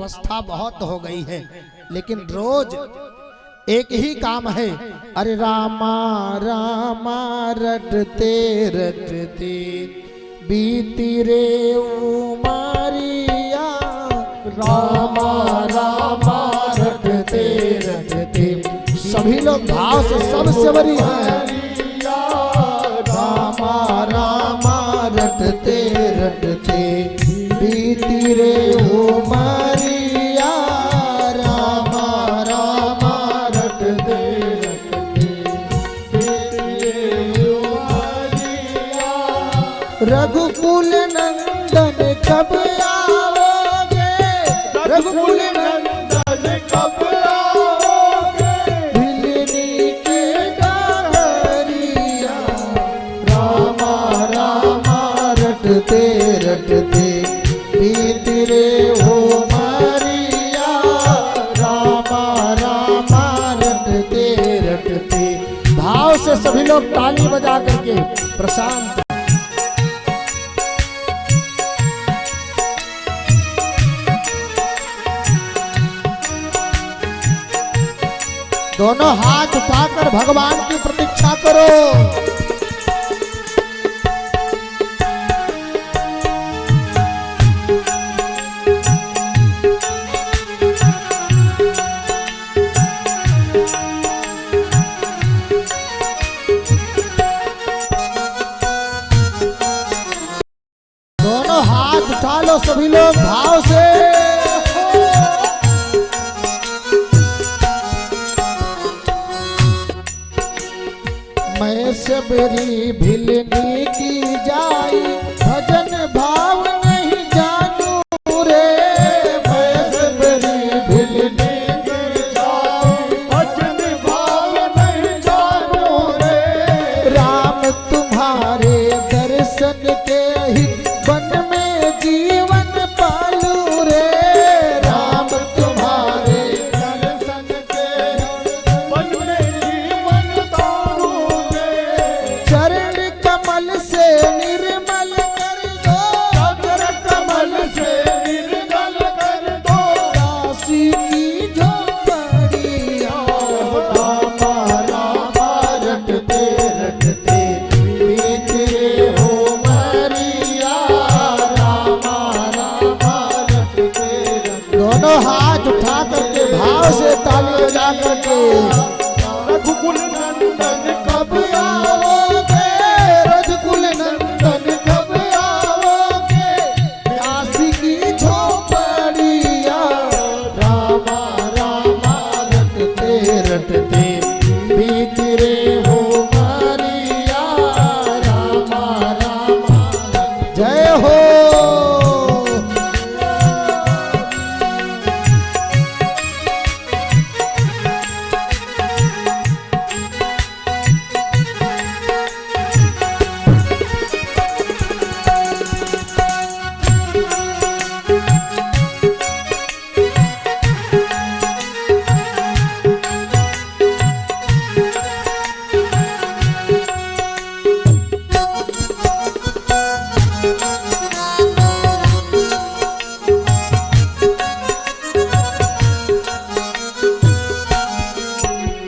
अवस्था बहुत हो गई है, लेकिन रोज एक ही काम है, अरे रामा रामा रटते रटते बीती रे उमरिया, रामा रामा रटते रटते। सभी लोग भाव से सब सेवरी हैं। रामा रामा रटते रटते बीती रे उमरिया, रामा रामा रटते रटते बीती रे उमरिया। रघुकुल नंदन कब आओगे, रघुकुल नंदन कब आओगे, भिलनी के डारिया, रामा रामा रटते रटते बीती रे उमरिया, रामा रामा रटते रटते। भाव से सभी लोग ताली बजा करके प्रशांत। दोनों हाथ उठाकर भगवान की प्रतीक्षा करो। दोनों हाथ उठा लो सभी लोग भाव से। मैं सबरी भिलनी की जाई, भजन भाव नहीं जानू रे, मैं सबरी भिलनी की जाई, भजन भाव नहीं जानू रे। राम तुम्हारे दर्शन के ही वन में जीवन पालू रे, राम तुम्हारे दर्शन के वन में जीवन पालू रे। चरण कमल से निर्मल कर दो, चरण कमल से निर्मल कर दो, दासी की झोपड़िया, रामा रामा रटते रटते बीते उमरिया, रामा रामा रटते रटते। दोनों हाथ उठा करके भाव से ताली बजा करके रघुकुल नंदन कब आओगे, रघुकुल नंदन कब आओगे, दासी की झोपड़िया, रामा रामा रटते रटते बीती रे उमरिया, रामा रामा। जय हो।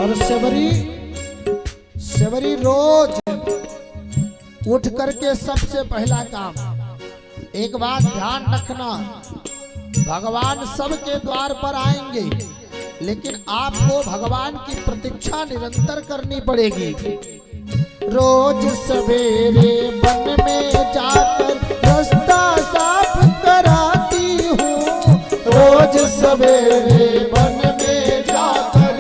और सेवरी रोज उठ करके सबसे पहला काम, एक बात ध्यान रखना, भगवान सबके द्वार पर आएंगे, लेकिन आपको भगवान की प्रतीक्षा निरंतर करनी पड़ेगी। रोज सवेरे वन में जाकर रास्ता साफ कराती हूँ, रोज सवेरे वन में जाकर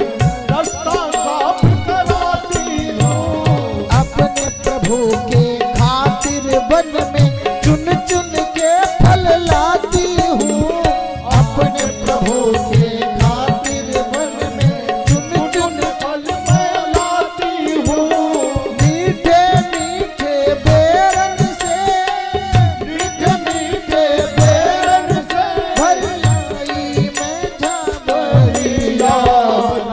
रास्ता साफ कराती हूँ। अपने प्रभु के खातिर वन में चुन चुन के फल लाती हूँ, अपने प्रभु के खातिर वन में चुन चुन फल मैं लाती हूँ। मीठे मीठे बेरन से, मीठे मीठे बेरन से भर लाई मैं झाबरिया,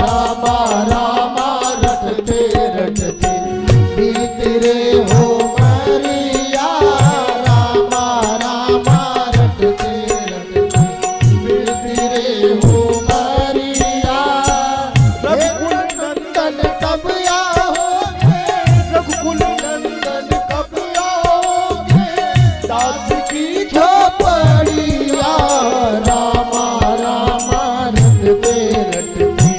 रामा रामा रटते रटते बीती रे उमरिया, रामा रामा रटते रटते बीती हो मरिया, रघुकुल नंदन कब आओगे, रघुकुल नंदन कब आओगे, दास की झोपड़िया, रामा रामा रटते रटते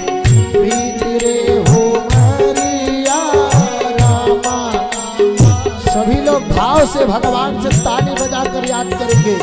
बीत रे हो मरिया, रामा। सभी लोग भाव से भगवान से ताली बजाकर याद करेंगे।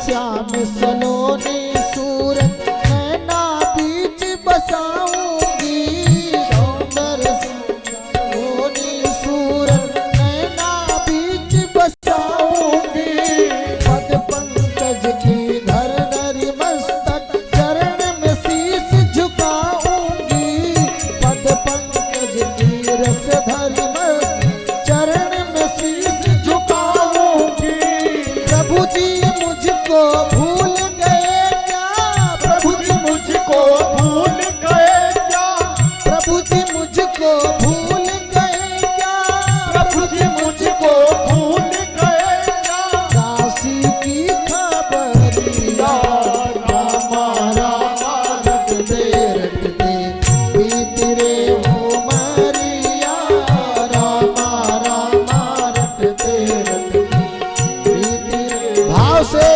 श्याम सलोनी सूरत नैना बीच बसाऊंगी, सौंदर्य सलोनी सूरत नैना बीच बसाऊंगी, पद पंकज की धर धरि मस्तक चरण में शीश झुकाऊंगी, पद पंकज की रस धरि मस्तक चरण में शीश झुकाऊंगी। प्रभु जी मुझको भूल गए क्या, प्रभु जी मुझको भूल गए क्या, प्रभु जी मुझको भूल गए क्या, प्रभु जी मुझको भूल गए क्या, काशी की खबरिया, रामा रामा रटते रटते बीत रे हो मरिया, रामा रामा रटते रटते बीत रे। भाव से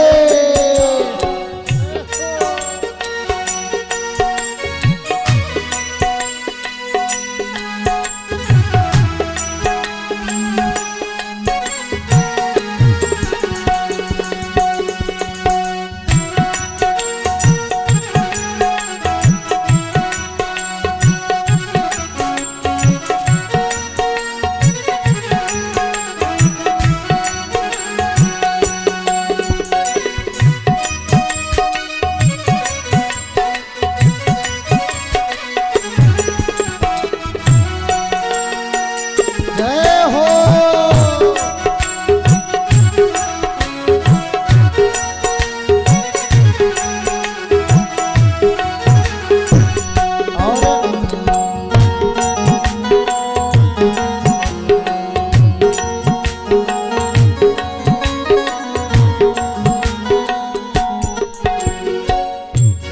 जय हो।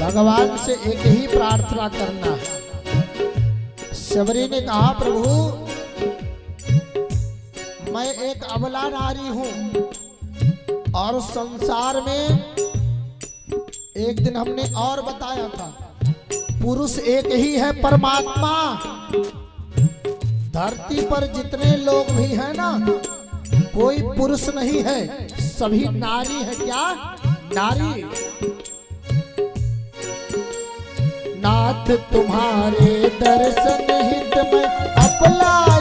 भगवान से एक ही प्रार्थना करना है। शबरी ने कहा, प्रभु मैं एक अबला नारी हूं और संसार में एक दिन हमने और बताया था पुरुष एक ही है परमात्मा। धरती पर जितने लोग भी हैं ना, कोई पुरुष नहीं है, सभी नारी है। क्या नारी? नाथ तुम्हारे दर्शन हित में अपला